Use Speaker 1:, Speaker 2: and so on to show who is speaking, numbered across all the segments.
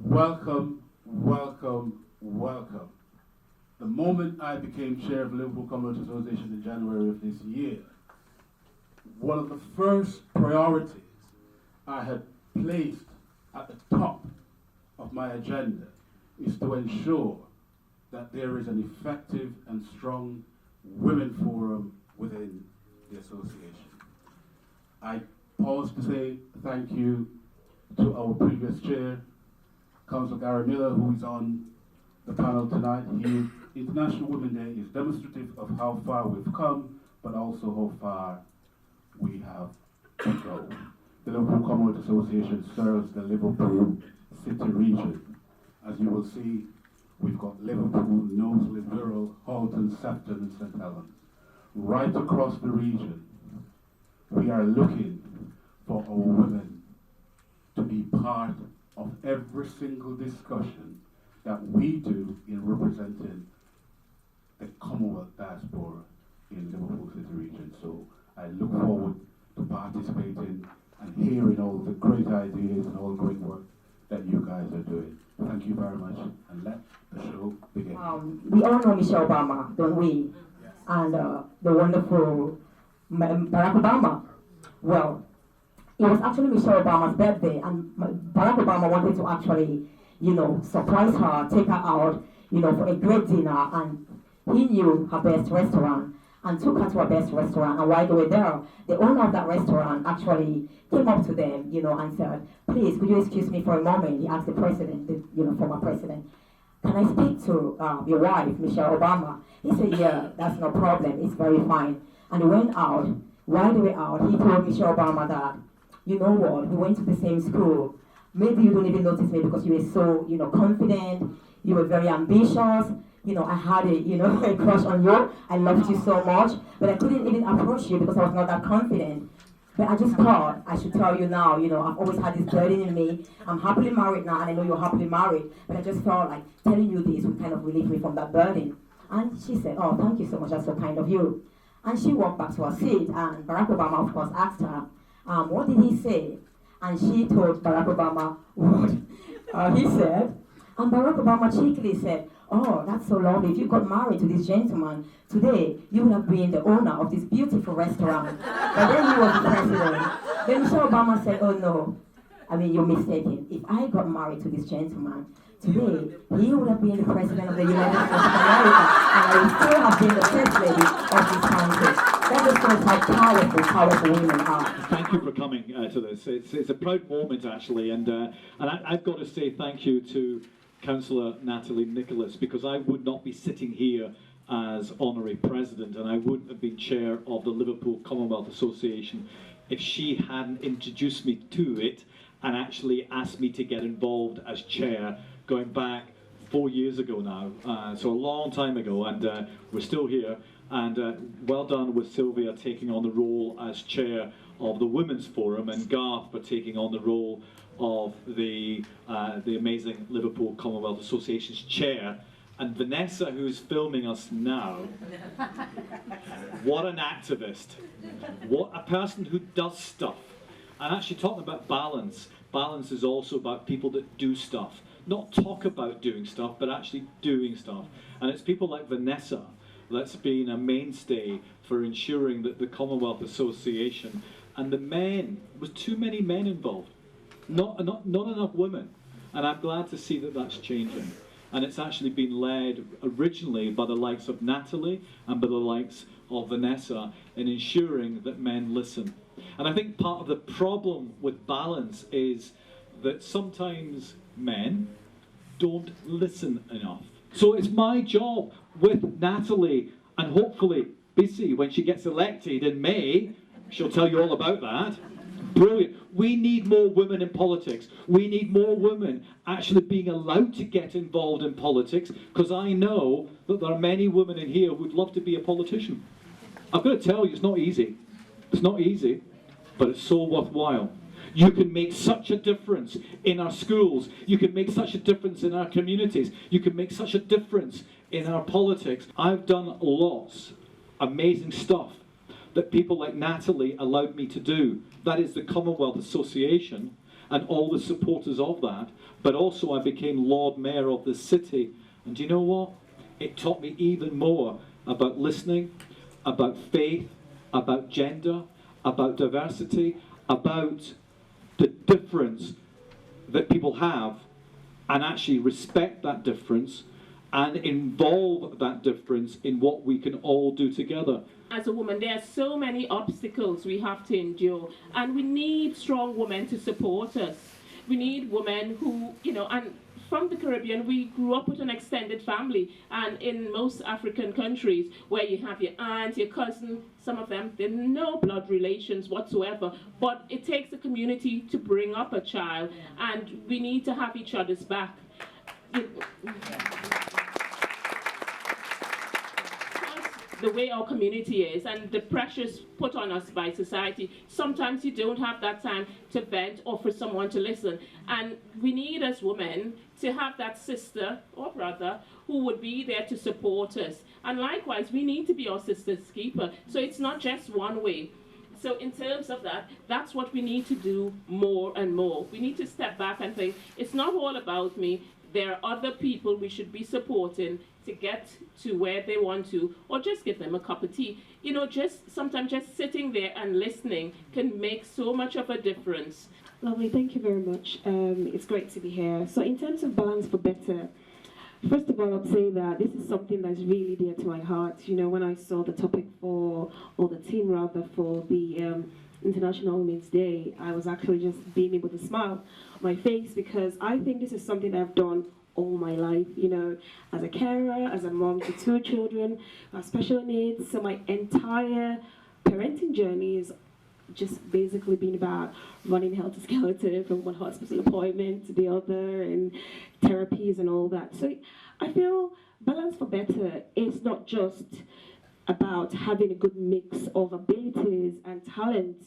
Speaker 1: welcome, welcome, welcome. The moment I became chair of the Liverpool Commonwealth Association in January of this year, one of the first priorities I had placed at the top of my agenda is to ensure that there is an effective and strong women forum within the association. I pause to say thank you to our previous chair, Councillor Gary Miller, who is on the panel tonight. International Women's Day is demonstrative of how far we've come, but also how far we have to go. The Liverpool Commonwealth Association serves the Liverpool City region. As you will see, we've got Liverpool, Knowsley, Wirral, Halton, Sefton and St Helens. Right across the region, we are looking for our women to be part of every single discussion that we do in representing the Commonwealth diaspora in Liverpool City region. So I look forward to participating and hearing all the great ideas and all the great work that you guys are doing. Thank you very much, and let the show begin.
Speaker 2: We all know Michelle Obama, don't we?
Speaker 1: Yes.
Speaker 2: And the wonderful Barack Obama. Well, it was actually Michelle Obama's birthday, and Barack Obama wanted to actually, surprise her, take her out, for a great dinner, and he knew her best restaurant and took her to her best restaurant. And while they were there, the owner of that restaurant actually came up to them, and said, "Please, could you excuse me for a moment?" He asked the president, the former president, "Can I speak to your wife, Michelle Obama?" He said, "Yeah, that's no problem. It's very fine." And they went out. While they were out, he told Michelle Obama that, "You know what, we went to the same school. Maybe you don't even notice me because you were so, confident. You were very ambitious. I had a, a crush on you. I loved you so much, but I couldn't even approach you because I was not that confident. But I just thought I should tell you now, I've always had this burden in me. I'm happily married now, and I know you're happily married, but I just felt like telling you this would kind of relieve me from that burden." And she said, "Oh, thank you so much, that's so kind of you." And she walked back to her seat, and Barack Obama, of course, asked her, "What did he say?" And she told Barack Obama what he said. And Barack Obama cheekily said, "Oh, that's so lovely. If you got married to this gentleman today, you would have been the owner of this beautiful restaurant." But then he was the president. Then Michelle Obama said, "Oh no, you're mistaken. If I got married to this gentleman today, he would have been the president of the United States of America, and I would still have been the first lady of this country." That just shows how powerful women are.
Speaker 3: Thank you for coming to this. It's a proud moment, actually, and I've got to say thank you to Councillor Natalie Nicholas, because I would not be sitting here as honorary president, and I wouldn't have been chair of the Liverpool Commonwealth Association if she hadn't introduced me to it and actually asked me to get involved as chair, going back 4 years ago now, so a long time ago, and we're still here. And well done with Sylvia taking on the role as chair of the Women's Forum, and Garth for taking on the role of the amazing Liverpool Commonwealth Association's chair, and Vanessa, who's filming us now. What an activist! What a person who does stuff. And actually, talking about balance, balance is also about people that do stuff. Not talk about doing stuff, but actually doing stuff. And it's people like Vanessa that's been a mainstay for ensuring that the Commonwealth Association and the men, there was too many men involved. Not enough women, and I'm glad to see that that's changing. And it's actually been led originally by the likes of Natalie and by the likes of Vanessa in ensuring that men listen. And I think part of the problem with balance is that sometimes men don't listen enough. So it's my job with Natalie, and hopefully Bissy, when she gets elected in May, she'll tell you all about that. Brilliant. We need more women in politics. We need more women actually being allowed to get involved in politics, because I know that there are many women in here who would love to be a politician. I've got to tell you, it's not easy. It's not easy, but it's so worthwhile. You can make such a difference in our schools. You can make such a difference in our communities. You can make such a difference in our politics. I've done lots of amazing stuff that people like Natalie allowed me to do. That is the Commonwealth Association. and all the supporters of that. But also I became Lord Mayor of the city. And do you know what? It taught me even more about listening, about faith, about gender, about diversity, about the difference that people have, and actually respect that difference and involve that difference in what we can all do together.
Speaker 4: As a woman, there are so many obstacles we have to endure, and we need strong women to support us. We need women who, and from the Caribbean, we grew up with an extended family, and in most African countries where you have your aunt, your cousin, some of them, they're no blood relations whatsoever, but it takes a community to bring up a child, and we need to have each other's back. The way our community is and the pressures put on us by society, sometimes you don't have that time to vent or for someone to listen. And we need, as women, to have that sister or brother who would be there to support us. And likewise, we need to be our sister's keeper. So it's not just one way. So in terms of that, that's what we need to do more and more. We need to step back and think, it's not all about me. There are other people we should be supporting to get to where they want to, or just give them a cup of tea. Sometimes just sitting there and listening can make so much of a difference.
Speaker 5: Lovely, thank you very much. It's great to be here. So in terms of balance for better, first of all, I'd say that this is something that's really dear to my heart. When I saw the topic or the theme rather, for the International Women's Day, I was actually just being able to smile on my face, because I think this is something I've done all my life, as a carer, as a mom to 2 children who have special needs. So my entire parenting journey is just basically been about running helter-skelter from one hospital appointment to the other, and therapies and all that. So I feel balance for better is not just about having a good mix of abilities and talents,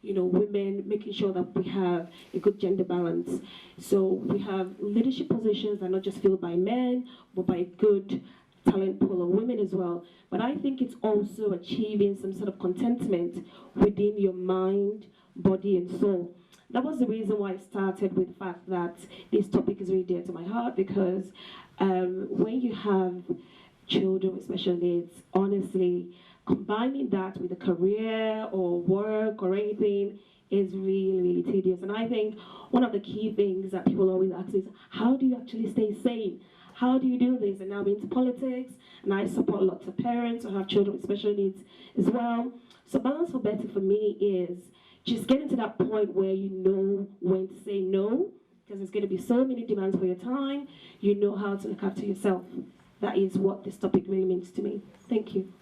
Speaker 5: women, making sure that we have a good gender balance. So we have leadership positions that are not just filled by men, but by a good talent pool of women as well. But I think it's also achieving some sort of contentment within your mind, body, and soul. That was the reason why I started with the fact that this topic is really dear to my heart, because when you have children with special needs, honestly, combining that with a career or work or anything is really, really tedious. And I think one of the key things that people always ask is, how do you actually stay sane? How do you do this? And now I'm into politics, and I support lots of parents who have children with special needs as well. So balance for better for me is just getting to that point where you know when to say no, because there's going to be so many demands for your time. You know how to look after yourself. That is what this topic really means to me. Thank you.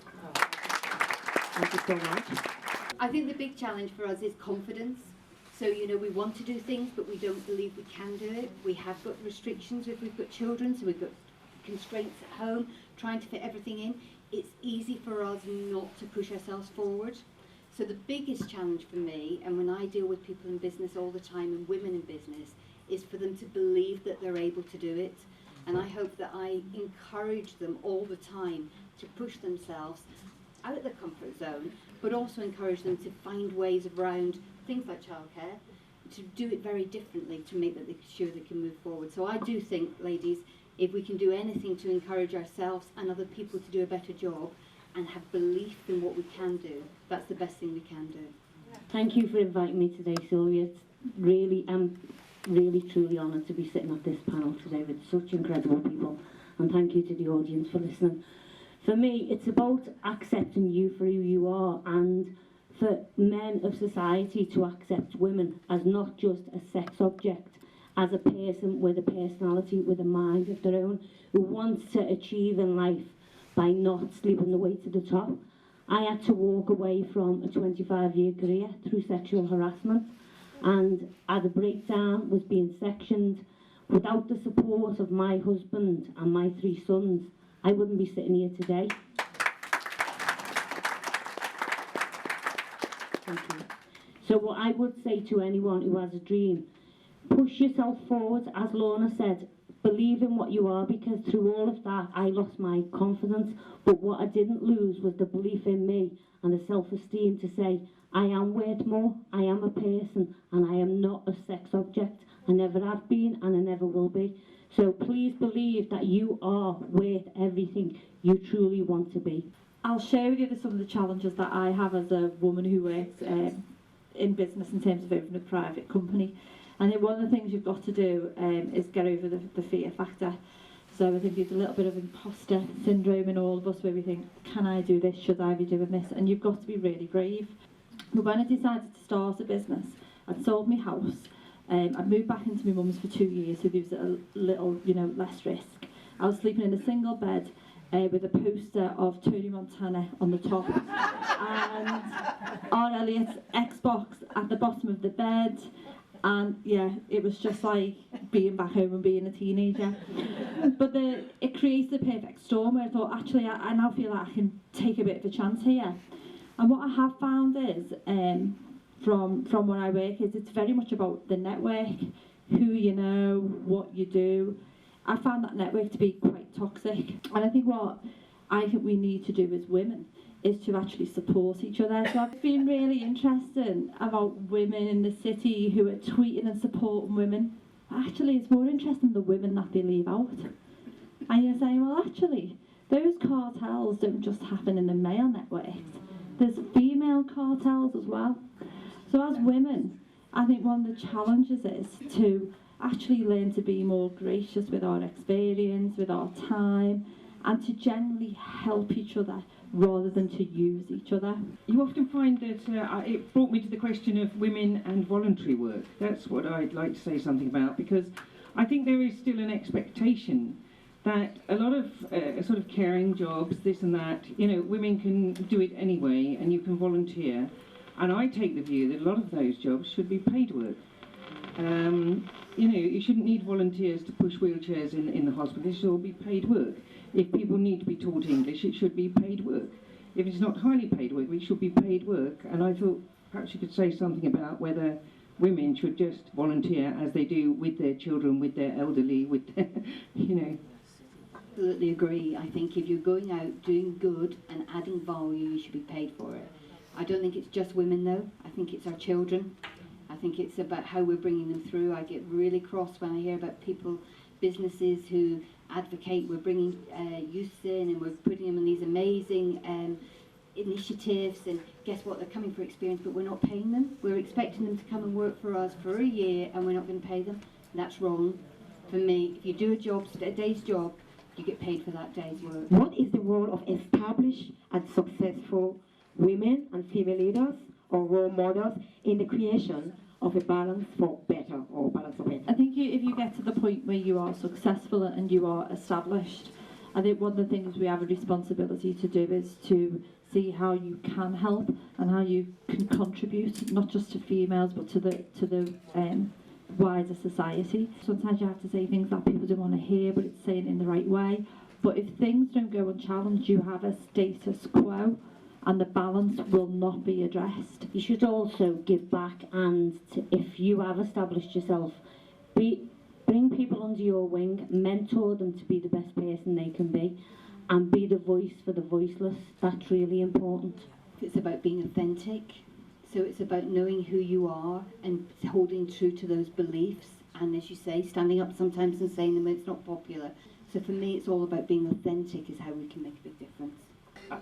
Speaker 2: Thank you so much.
Speaker 6: I think the big challenge for us is confidence. So, we want to do things, but we don't believe we can do it. We have got restrictions if we've got children, so we've got constraints at home, trying to fit everything in. It's easy for us not to push ourselves forward. So the biggest challenge for me, and when I deal with people in business all the time and women in business, is for them to believe that they're able to do it. And I hope that I encourage them all the time to push themselves out of their comfort zone, but also encourage them to find ways around things like childcare, to do it very differently to make sure they can move forward. So I do think, ladies, if we can do anything to encourage ourselves and other people to do a better job and have belief in what we can do, that's the best thing we can do.
Speaker 7: Thank you for inviting me today, Sylvia. I'm really truly honoured to be sitting at this panel today with such incredible people, and thank you to the audience for listening. For me, it's about accepting you for who you are, and for men of society to accept women as not just a sex object, as a person with a personality, with a mind of their own, who wants to achieve in life by not sleeping the way to the top. I had to walk away from a 25-year career through sexual harassment, and at a breakdown was being sectioned. Without the support of my husband and my 3 sons, I wouldn't be sitting here today. Thank you. So what I would say to anyone who has a dream, push yourself forward. As Lorna said, believe in what you are, because through all of that I lost my confidence, but what I didn't lose was the belief in me and the self-esteem to say I am worth more, I am a person, and I am not a sex object. I never have been and I never will be. So please believe that you are worth everything you truly want to be.
Speaker 8: I'll share with you some of the challenges that I have as a woman who works in business in terms of owning a private company. I think one of the things you've got to do is get over the fear factor. So I think there's a little bit of imposter syndrome in all of us where we think, can I do this? Should I be doing this? And you've got to be really brave. But when I decided to start a business, I'd sold my house. I'd moved back into my mum's for 2 years, so there was a little, less risk. I was sleeping in a single bed with a poster of Tony Montana on the top and R. Elliott's Xbox at the bottom of the bed. And yeah, it was just like being back home and being a teenager. But it creates the perfect storm where I thought, actually, I now feel like I can take a bit of a chance here. And what I have found is, from where I work, is it's very much about the network, who you know, what you do. I found that network to be quite toxic. And I think what we need to do as women is to actually support each other. So I've been really interested about women in the city who are tweeting and supporting women. Actually, it's more interesting the women that they leave out. And you're saying, well, actually, those cartels don't just happen in the male networks. There's female cartels as well. So as women, I think one of the challenges is to actually learn to be more gracious with our experience, with our time, and to generally help each other rather than to use each other.
Speaker 9: You often find that it brought me to the question of women and voluntary work. That's what I'd like to say something about, because I think there is still an expectation that a lot of sort of caring jobs, this and that, women can do it anyway and you can volunteer. And I take the view that a lot of those jobs should be paid work. You shouldn't need volunteers to push wheelchairs in the hospital. It should all be paid work. If people need to be taught English, it should be paid work. If it's not highly paid work, it should be paid work. And I thought perhaps you could say something about whether women should just volunteer as they do with their children, with their elderly, with their,
Speaker 6: Absolutely agree. I think if you're going out doing good and adding value, you should be paid for it. I don't think it's just women though. I think it's our children. I think it's about how we're bringing them through. I get really cross when I hear about people, businesses who advocate we're bringing youth in and we're putting them in these amazing initiatives, and guess what, they're coming for experience but we're not paying them. We're expecting them to come and work for us for a year and we're not going to pay them. That's wrong. For me, if you do a day's job, you get paid for that day's work.
Speaker 2: What is the role of established and successful women and female leaders or role models in the creation of a balance for better or balance for better?
Speaker 8: I think if you get to the point where you are successful and you are established, I think one of the things we have a responsibility to do is to see how you can help and how you can contribute, not just to females but to the wider society. Sometimes you have to say things that people don't want to hear, but it's saying in the right way. But if things don't go unchallenged, you have a status quo and the balance will not be addressed.
Speaker 7: You should also give back, and if you have established yourself, bring people under your wing, mentor them to be the best person they can be, and be the voice for the voiceless. That's really important.
Speaker 6: It's about being authentic. So it's about knowing who you are and holding true to those beliefs, and as you say, standing up sometimes and saying them when it's not popular. So for me, it's all about being authentic is how we can make a big difference.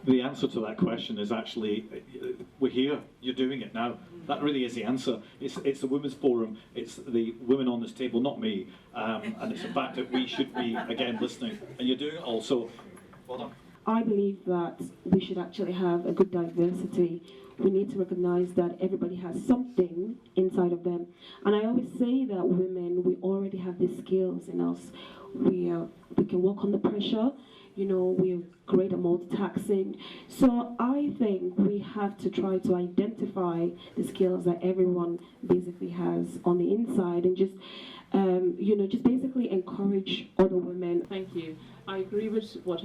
Speaker 3: The answer to that question is actually, we're here, you're doing it now. That really is the answer. It's the Women's Forum, it's the women on this table, not me, and it's the fact that we should be, again, listening. And you're doing it also. Well done.
Speaker 5: I believe that we should actually have a good diversity. We need to recognise that everybody has something inside of them. And I always say that women, we already have the skills in us. We can work on the pressure. We're great at multitasking. So I think we have to try to identify the skills that everyone basically has on the inside and just basically encourage other women.
Speaker 4: Thank you. I agree with what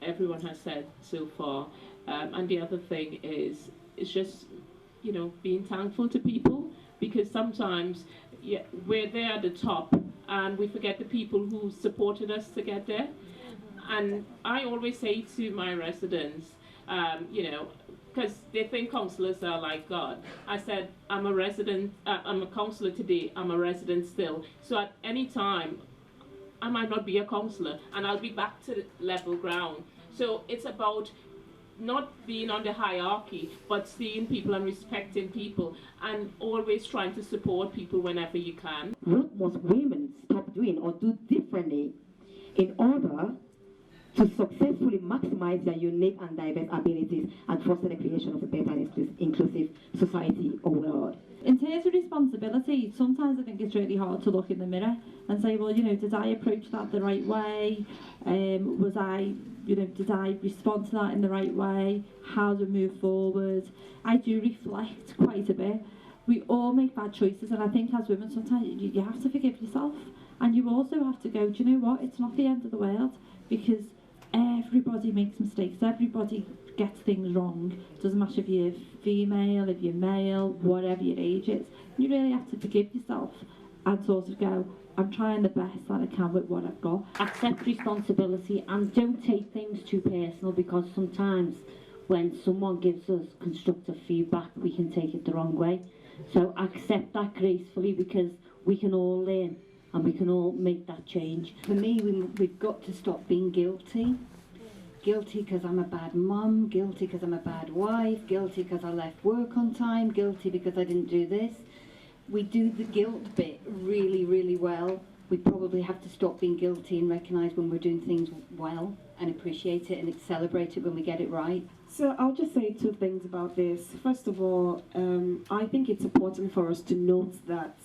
Speaker 4: everyone has said so far. And the other thing is just, being thankful to people, because sometimes we're there at the top and we forget the people who supported us to get there. And I always say to my residents, you know, because they think councillors are like God. I said, I'm a resident, I'm a councillor today, I'm a resident still. So at any time, I might not be a councillor, and I'll be back to level ground. So it's about not being on the hierarchy, but seeing people and respecting people, and always trying to support people whenever you can.
Speaker 2: What must women stop doing or do differently in order to successfully maximize their unique and diverse abilities and foster the creation of a better and inclusive society or world?
Speaker 8: In terms of responsibility, sometimes I think it's really hard to look in the mirror and say, well, you know, did I approach that the right way? Was I, you know, did I respond to that in the right way? How to move forward? I do reflect quite a bit. We all make bad choices, and I think as women sometimes you have to forgive yourself, and you also have to go, do you know what, it's not the end of the world, because everybody makes mistakes, everybody gets things wrong. Doesn't matter if you're female, if you're male, whatever your age is. You really have to forgive yourself and sort of go, I'm trying the best that I can with what I've got.
Speaker 7: Accept responsibility and don't take things too personal, because sometimes when someone gives us constructive feedback, we can take it the wrong way. So accept that gracefully, because we can all learn and we can all make that change.
Speaker 6: For me, we've got to stop being guilty. Guilty because I'm a bad mum, guilty because I'm a bad wife, guilty because I left work on time, guilty because I didn't do this. We do the guilt bit really, really well. We probably have to stop being guilty and recognise when we're doing things well and appreciate it and celebrate it when we get it right.
Speaker 5: So I'll just say two things about this. First of all, I think it's important for us to note that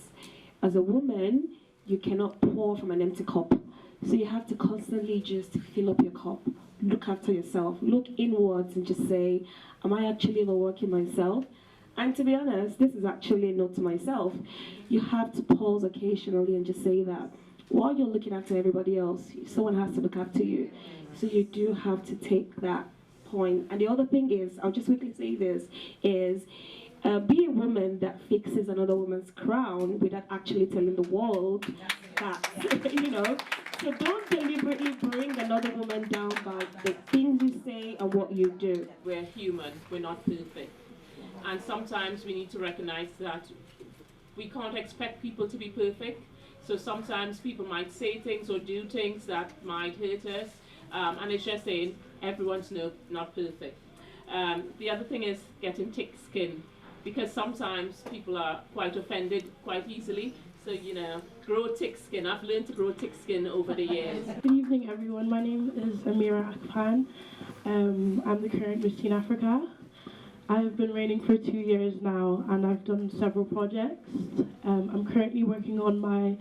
Speaker 5: as a woman, you cannot pour from an empty cup. So you have to constantly just fill up your cup, look after yourself, look inwards and just say, am I actually overworking myself? And to be honest, this is actually a note to myself. You have to pause occasionally and just say that while you're looking after everybody else, someone has to look after you. So you do have to take that point. And the other thing is, I'll just quickly say this, is be a woman that fixes another woman's crown without actually telling the world that, you know. So don't deliberately bring another woman down by the things you say and what you do.
Speaker 4: We're human, we're not perfect. And sometimes we need to recognize that we can't expect people to be perfect. So sometimes people might say things or do things that might hurt us. And it's just saying everyone's not perfect. The other thing is getting thick skin, because sometimes people are quite offended quite easily. So, you know, grow thick skin. I've learned to grow thick skin over the years.
Speaker 10: Good evening, everyone. My name is Amira Akpan. I'm the current Miss Teen Africa. I've been reigning for 2 years now, and I've done several projects. I'm currently working on my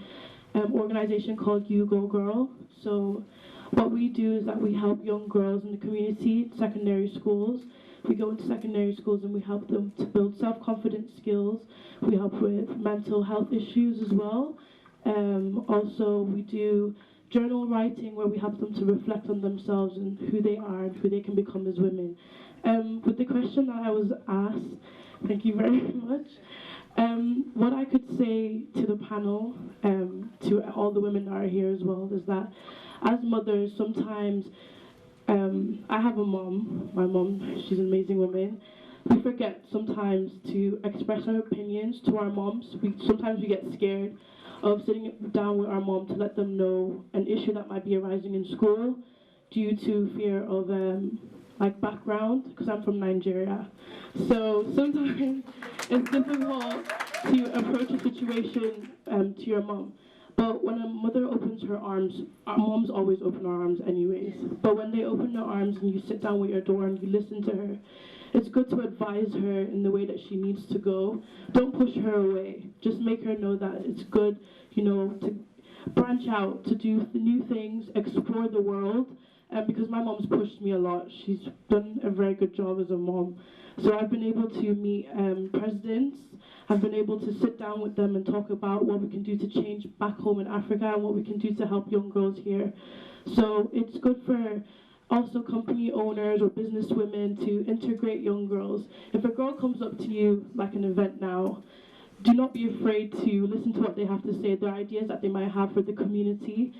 Speaker 10: organization called You Go Girl. So what we do is that we help young girls in the community, secondary schools. We go into secondary schools and we help them to build self-confidence skills. We help with mental health issues as well. Also, we do journal writing where we help them to reflect on themselves and who they are and who they can become as women. With the question that I was asked, thank you very much. What I could say to the panel, to all the women that are here as well, is that as mothers, sometimes I have a mom. My mom, she's an amazing woman. We forget sometimes to express our opinions to our moms. Sometimes we get scared of sitting down with our mom to let them know an issue that might be arising in school due to fear of like background, because I'm from Nigeria. So sometimes it's difficult to approach a situation to your mom. But when a mother opens her arms, our moms always open our arms anyways. But when they open their arms and you sit down with your door and you listen to her, it's good to advise her in the way that she needs to go. Don't push her away. Just make her know that it's good, you know, to branch out, to do new things, explore the world. Because my mom's pushed me a lot. She's done a very good job as a mom. So I've been able to meet presidents. I've been able to sit down with them and talk about what we can do to change back home in Africa and what we can do to help young girls here. So it's good for also company owners or business women to integrate young girls. If a girl comes up to you like an event now, do not be afraid to listen to what they have to say, the ideas that they might have for the community.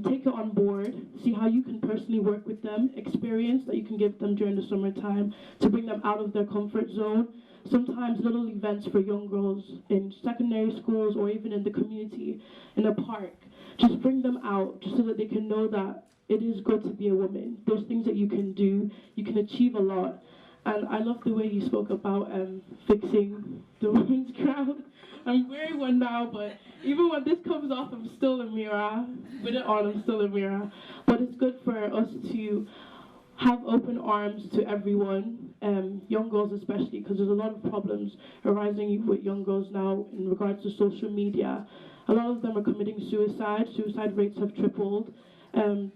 Speaker 10: Take it on board, see how you can personally work with them, experience that you can give them during the summertime to bring them out of their comfort zone. Sometimes little events for young girls in secondary schools or even in the community, in a park, just bring them out just so that they can know that it is good to be a woman. There's things that you can do, you can achieve a lot. And I love the way you spoke about fixing the women's crowd. I'm wearing one now, but even when this comes off, I'm still a mirror. With it on, I'm still a mirror. But it's good for us to have open arms to everyone, young girls especially, because there's a lot of problems arising with young girls now in regards to social media. A lot of them are committing suicide. Suicide rates have tripled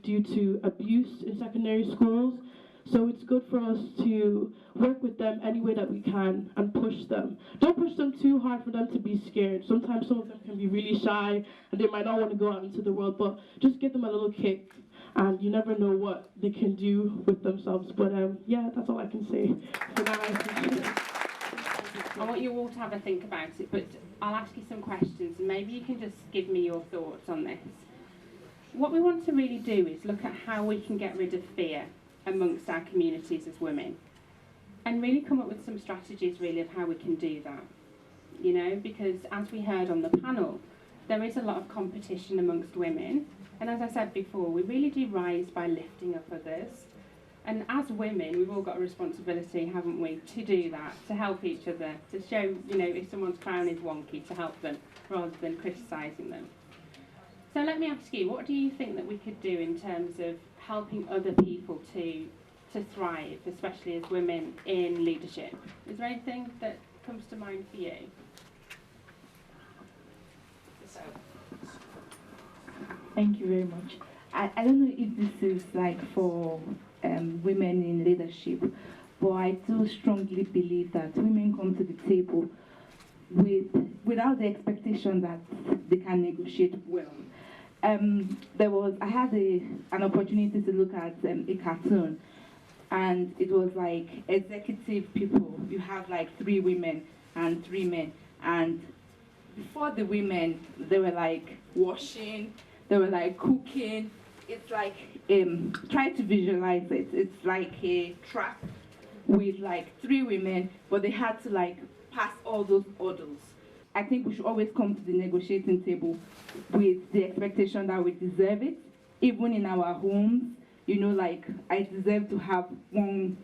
Speaker 10: due to abuse in secondary schools. So it's good for us to work with them any way that we can and push them. Don't push them too hard for them to be scared. Sometimes some of them can be really shy and they might not want to go out into the world, but just give them a little kick and you never know what they can do with themselves. But yeah, that's all I can say for now.
Speaker 11: I want you all to have a think about it, but I'll ask you some questions and maybe you can just give me your thoughts on this. What we want to really do is look at how we can get rid of fear amongst our communities as women and really come up with some strategies really of how we can do that, you know, because as we heard on the panel, there is a lot of competition amongst women, and as I said before, we really do rise by lifting up others, and as women we've all got a responsibility, haven't we, to do that, to help each other, to show, you know, if someone's crown is wonky, to help them rather than criticising them. So let me ask you, what do you think that we could do in terms of helping other people to thrive, especially as women in leadership? Is there anything that comes to mind for you?
Speaker 12: Thank you very much. I don't know if this is like for women in leadership, but I do strongly believe that women come to the table without the expectation that they can negotiate well. I had an opportunity to look at a cartoon, and it was like executive people. You have like 3 women and 3 men, and before the women, they were like washing, they were like cooking. It's like, try to visualize it. It's like a track with like 3 women, but they had to like pass all those orders. I think we should always come to the negotiating table with the expectation that we deserve it, even in our homes. You know, like, I deserve to have one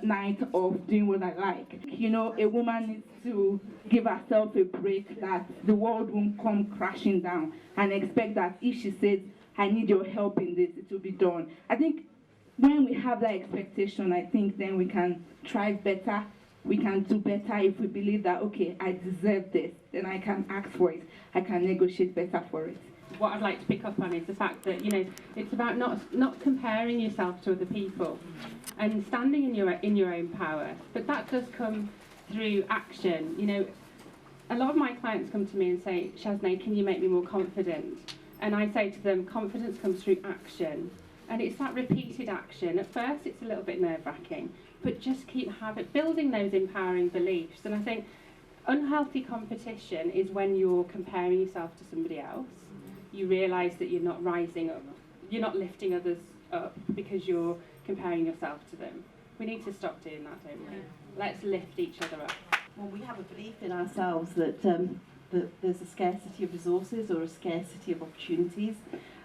Speaker 12: night of doing what I like. You know, a woman needs to give herself a break, that the world won't come crashing down, and expect that if she says, I need your help in this, it will be done. I think when we have that expectation, I think then we can thrive better. We can do better if we believe that, okay, I deserve this, then I can ask for it. I can negotiate better for it.
Speaker 11: What I'd like to pick up on is the fact that, you know, it's about not comparing yourself to other people and standing in your own power. But that does come through action. You know, a lot of my clients come to me and say, Shazne, can you make me more confident? And I say to them, confidence comes through action. And it's that repeated action. At first, it's a little bit nerve-wracking, but just keep building those empowering beliefs. And I think unhealthy competition is when you're comparing yourself to somebody else. You realise that you're not rising up, you're not lifting others up because you're comparing yourself to them. We need to stop doing that, don't we? Let's lift each other up.
Speaker 13: Well, we have a belief in ourselves that there's a scarcity of resources or a scarcity of opportunities,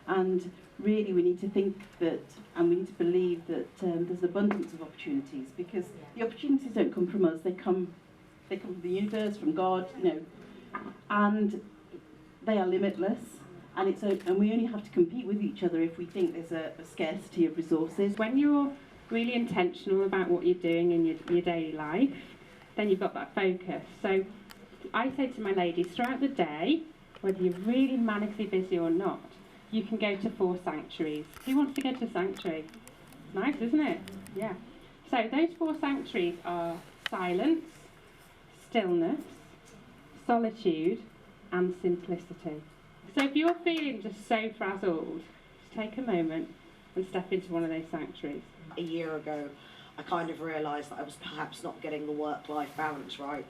Speaker 13: and really we need to think that, and we need to believe that there's abundance of opportunities, because the opportunities don't come from us, they come from the universe, from God, you know, and they are limitless, and we only have to compete with each other if we think there's a scarcity of resources.
Speaker 11: When you're really intentional about what you're doing in your daily life, then you've got that focus. So I say to my ladies, throughout the day, whether you're really manically busy or not, you can go to 4 sanctuaries. Who wants to go to a sanctuary? Nice, isn't it? Yeah. So those 4 sanctuaries are silence, stillness, solitude, and simplicity. So if you're feeling just so frazzled, just take a moment and step into one of those sanctuaries.
Speaker 14: A year ago, I kind of realised that I was perhaps not getting the work-life balance right.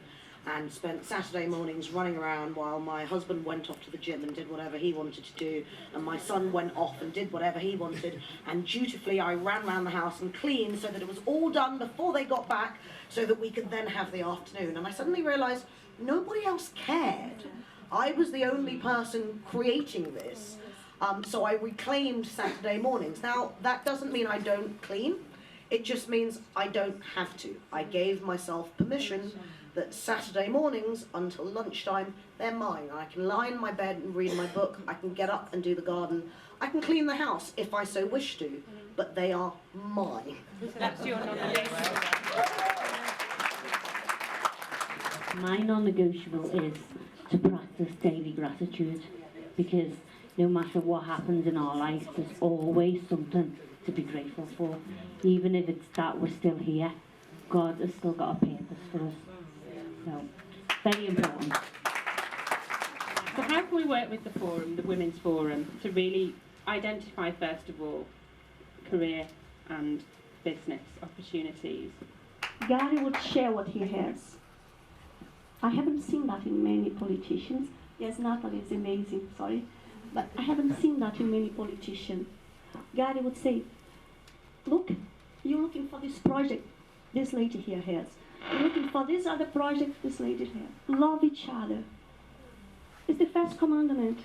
Speaker 14: and spent Saturday mornings running around while my husband went off to the gym and did whatever he wanted to do, and my son went off and did whatever he wanted, and dutifully I ran around the house and cleaned so that it was all done before they got back so that we could then have the afternoon. And I suddenly realised nobody else cared. I was the only person creating this. So I reclaimed Saturday mornings. Now, that doesn't mean I don't clean. It just means I don't have to. I gave myself permission that Saturday mornings until lunchtime, they're mine. I can lie in my bed and read my book. I can get up and do the garden. I can clean the house if I so wish to, but they are mine.
Speaker 11: That's your non-negotiable.
Speaker 7: My non-negotiable is to practice daily gratitude, because no matter what happens in our life, there's always something to be grateful for. Even if it's that we're still here, God has still got a purpose for us. So, very important.
Speaker 11: So how can we work with the forum, the Women's Forum, to really identify, first of all, career and business opportunities?
Speaker 15: Gary would share what he has. I haven't seen that in many politicians. Yes, Natalie is amazing, sorry. But I haven't seen that in many politicians. Gary would say, look, you're looking for this project this lady here has. You're looking for this other project this lady has. Love each other. It's the first commandment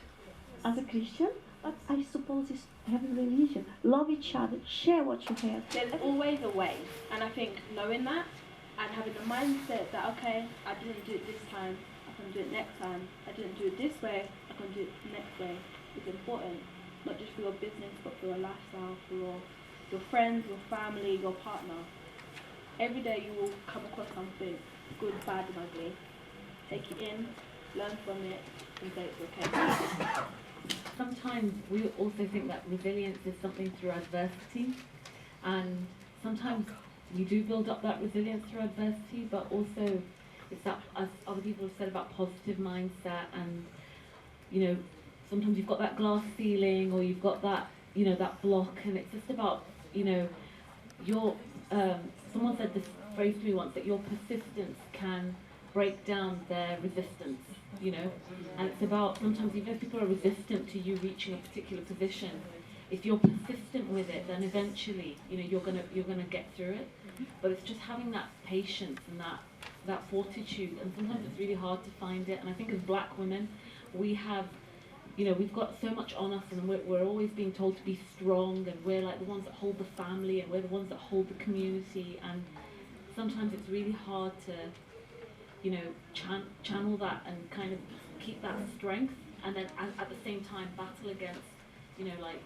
Speaker 15: as a Christian, but I suppose it's every religion. Love each other, share what you have.
Speaker 4: There's always a way, and I think knowing that and having the mindset that, okay, I didn't do it this time, I can do it next time. I didn't do it this way, I can do it next way, is important. Not just for your business, but for your lifestyle, for your friends, your family, your partner. Every day you will come across something good, bad, and ugly. Take it in, learn from it, and say it's okay.
Speaker 16: Sometimes we also think that resilience is something through adversity, and sometimes you do build up that resilience through adversity, but also it's that, as other people have said, about positive mindset, and you know, sometimes you've got that glass ceiling or you've got that, you know, that block, and it's just about, you know, your someone said this phrase to me once, that your persistence can break down their resistance, you know, and it's about, sometimes even if people are resistant to you reaching a particular position, if you're persistent with it, then eventually, you know, you're gonna get through it. But it's just having that patience and that fortitude, and sometimes it's really hard to find it. And I think as black women, we have, you know, we've got so much on us, and we're always being told to be strong, and we're like the ones that hold the family, and we're the ones that hold the community, and sometimes it's really hard to, you know, channel that and kind of keep that strength, and then at the same time battle against, you know, like,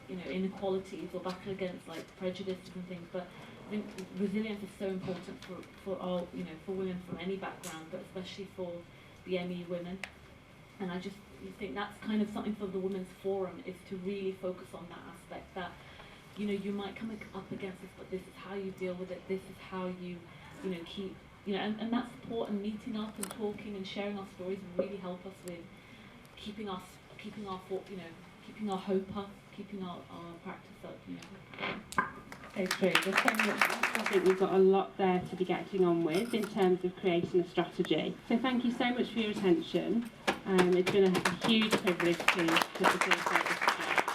Speaker 16: you know, inequalities, or battle against like prejudices and things. But I think resilience is so important for all, you know, for women from any background, but especially for the ME women. And I just think that's kind of something for the Women's Forum, is to really focus on that aspect, that, you know, you might come up against this, but this is how you deal with it, this is how you know, keep, you know, and that support and meeting up and talking and sharing our stories really help us with keeping our you know, keeping our hope up, keeping our practice up, you know.
Speaker 11: So true. There's so much. I think we've got a lot there to be getting on with in terms of creating a strategy. So thank you so much for your attention. It's been a huge privilege to facilitate this.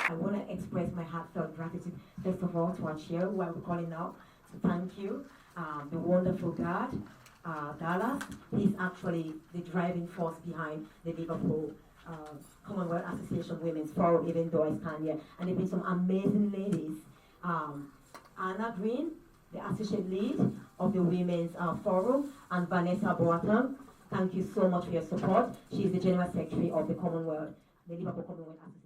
Speaker 2: I want to express my heartfelt gratitude, first of all, to our chair, who I'm calling now, to thank you, the wonderful God, Dallas. He's actually the driving force behind the Liverpool Commonwealth Association Women's Forum, even though I stand here. And there have been some amazing ladies. Anna Green, the associate lead of the Women's Forum, and Vanessa Boateng. Thank you so much for your support. She is the General Secretary of the Commonwealth, the Liverpool Commonwealth Association.